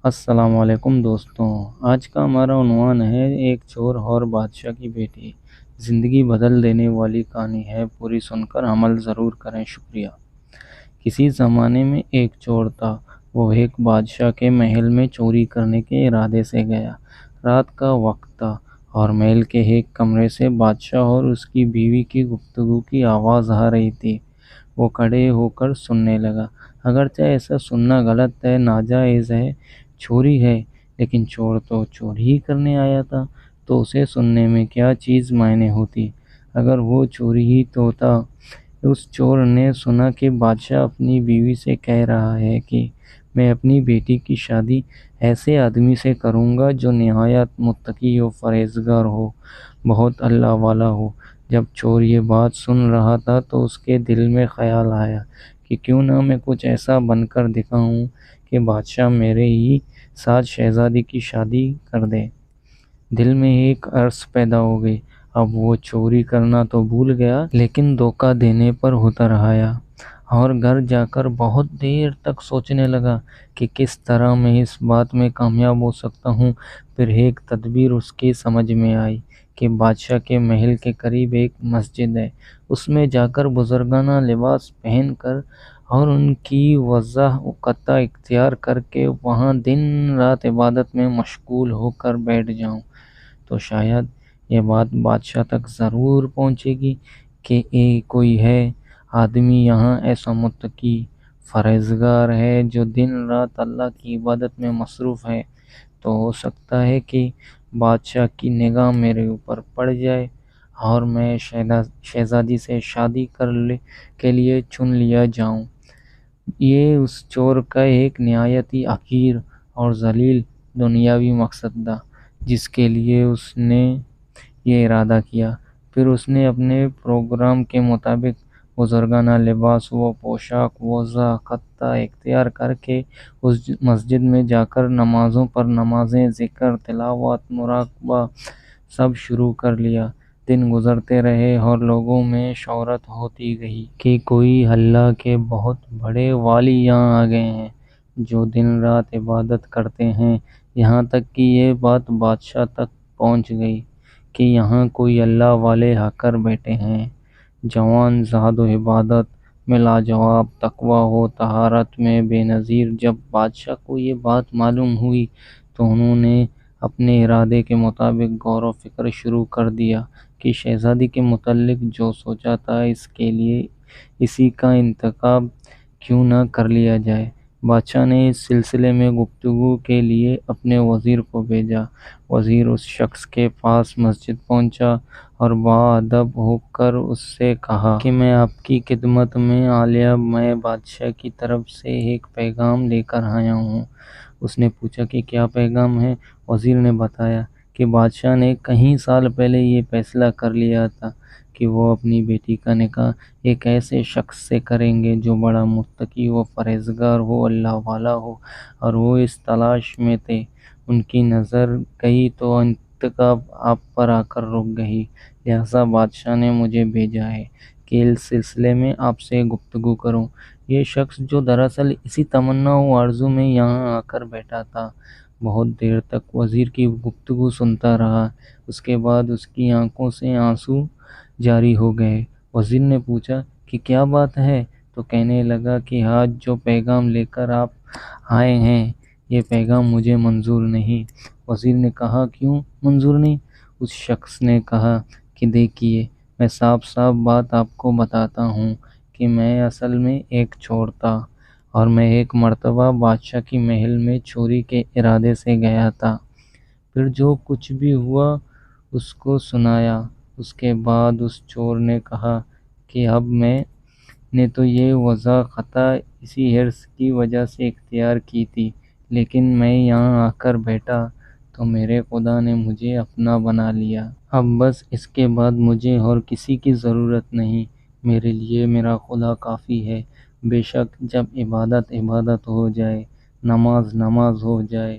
السلام علیکم دوستوں، آج کا ہمارا عنوان ہے ایک چور اور بادشاہ کی بیٹی۔ زندگی بدل دینے والی کہانی ہے، پوری سن کر عمل ضرور کریں۔ شکریہ۔ کسی زمانے میں ایک چور تھا۔ وہ ایک بادشاہ کے محل میں چوری کرنے کے ارادے سے گیا۔ رات کا وقت تھا اور محل کے ایک کمرے سے بادشاہ اور اس کی بیوی کی گفتگو کی آواز آ رہی تھی۔ وہ کھڑے ہو کر سننے لگا۔ اگرچہ ایسا سننا غلط ہے، ناجائز ہے، چوری ہے، لیکن چور تو چوری ہی کرنے آیا تھا، تو اسے سننے میں کیا چیز معنی ہوتی اگر وہ چوری ہی تو تھا۔ اس چور نے سنا کہ بادشاہ اپنی بیوی سے کہہ رہا ہے کہ میں اپنی بیٹی کی شادی ایسے آدمی سے کروں گا جو نہایت متقی و پرہیزگار ہو، بہت اللہ والا ہو۔ جب چور یہ بات سن رہا تھا تو اس کے دل میں خیال آیا کہ کیوں نہ میں کچھ ایسا بن کر دکھاؤں کہ بادشاہ میرے ہی ساتھ شہزادی کی شادی کر دے۔ دل میں ایک عرض پیدا ہو گئی۔ اب وہ چوری کرنا تو بھول گیا، لیکن دھوکہ دینے پر اتر آیا اور گھر جا کر بہت دیر تک سوچنے لگا کہ کس طرح میں اس بات میں کامیاب ہو سکتا ہوں۔ پھر ایک تدبیر اس کی سمجھ میں آئی کہ بادشاہ کے محل کے قریب ایک مسجد ہے، اس میں جا کر بزرگانہ لباس پہن کر اور ان کی وضاحت اختیار کر کے وہاں دن رات عبادت میں مشغول ہو کر بیٹھ جاؤں تو شاید یہ بات بادشاہ تک ضرور پہنچے گی کہ کوئی ہے آدمی یہاں ایسا متقی پرہیزگار ہے جو دن رات اللہ کی عبادت میں مصروف ہے، تو ہو سکتا ہے کہ بادشاہ کی نگاہ میرے اوپر پڑ جائے اور میں شہزادی سے شادی کے لیے چن لیا جاؤں۔ یہ اس چور کا ایک نہایت ہی حقیر اور ذلیل دنیاوی مقصد تھا جس کے لیے اس نے یہ ارادہ کیا۔ پھر اس نے اپنے پروگرام کے مطابق بزرگانہ لباس و پوشاک و ضابطہ اختیار کر کے اس مسجد میں جا کر نمازوں پر نمازیں، ذکر، تلاوت، مراقبہ سب شروع کر لیا۔ دن گزرتے رہے اور لوگوں میں شہرت ہوتی گئی کہ کوئی اللہ کے بہت بڑے والی یہاں آ گئے ہیں جو دن رات عبادت کرتے ہیں۔ یہاں تک کہ یہ بات بادشاہ تک پہنچ گئی کہ یہاں کوئی اللہ والے آ کر بیٹھے ہیں، جوان، زاہد و عبادت میں لاجواب، تقویٰ و طہارت میں بے نظیر۔ جب بادشاہ کو یہ بات معلوم ہوئی تو انہوں نے اپنے ارادے کے مطابق غور و فکر شروع کر دیا کہ شہزادی کے متعلق جو سوچا تھا اس کے لیے اسی کا انتخاب کیوں نہ کر لیا جائے۔ بادشاہ نے اس سلسلے میں گفتگو کے لیے اپنے وزیر کو بھیجا۔ وزیر اس شخص کے پاس مسجد پہنچا اور باادب ہو کر اس سے کہا کہ میں آپ کی خدمت میں حالیہ میں بادشاہ کی طرف سے ایک پیغام لے کر آیا ہوں۔ اس نے پوچھا کہ کیا پیغام ہے؟ وزیر نے بتایا کہ بادشاہ نے کئی سال پہلے یہ فیصلہ کر لیا تھا کہ وہ اپنی بیٹی کا نکاح ایک ایسے شخص سے کریں گے جو بڑا متقی و پرہیزگار ہو، اللہ والا ہو، اور وہ اس تلاش میں تھے۔ ان کی نظر گئی تو انتخاب آپ پر آ کر رک گئی، لہٰذا بادشاہ نے مجھے بھیجا ہے کہ اس سلسلے میں آپ سے گفتگو کروں۔ یہ شخص جو دراصل اسی تمنا و آرزو میں یہاں آ کر بیٹھا تھا، بہت دیر تک وزیر کی گفتگو سنتا رہا۔ اس کے بعد اس کی آنکھوں سے آنسو جاری ہو گئے۔ وزیر نے پوچھا کہ کیا بات ہے؟ تو کہنے لگا کہ آج جو پیغام لے کر آپ آئے ہیں یہ پیغام مجھے منظور نہیں۔ وزیر نے کہا کیوں منظور نہیں؟ اس شخص نے کہا کہ دیکھیے، میں صاف صاف بات آپ کو بتاتا ہوں کہ میں اصل میں ایک چور تھا اور میں ایک مرتبہ بادشاہ کی محل میں چوری کے ارادے سے گیا تھا۔ پھر جو کچھ بھی ہوا اس کو سنایا۔ اس کے بعد اس چور نے کہا کہ اب میں نے تو یہ وضاحت اسی حرص کی وجہ سے اختیار کی تھی، لیکن میں یہاں آ کر بیٹھا تو میرے خدا نے مجھے اپنا بنا لیا۔ اب بس اس کے بعد مجھے اور کسی کی ضرورت نہیں، میرے لیے میرا خدا کافی ہے۔ بے شک جب عبادت عبادت ہو جائے، نماز نماز ہو جائے،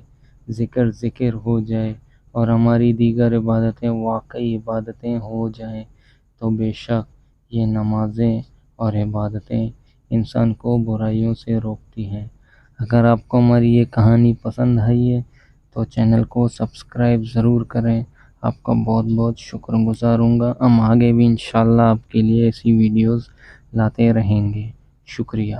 ذکر ذکر ہو جائے اور ہماری دیگر عبادتیں واقعی عبادتیں ہو جائیں تو بے شک یہ نمازیں اور عبادتیں انسان کو برائیوں سے روکتی ہیں۔ اگر آپ کو ہماری یہ کہانی پسند آئی ہے تو چینل کو سبسکرائب ضرور کریں۔ آپ کا بہت بہت شکر گزار ہوں گا۔ ہم آگے بھی انشاءاللہ آپ کے لیے ایسی ویڈیوز لاتے رہیں گے۔ شکریہ۔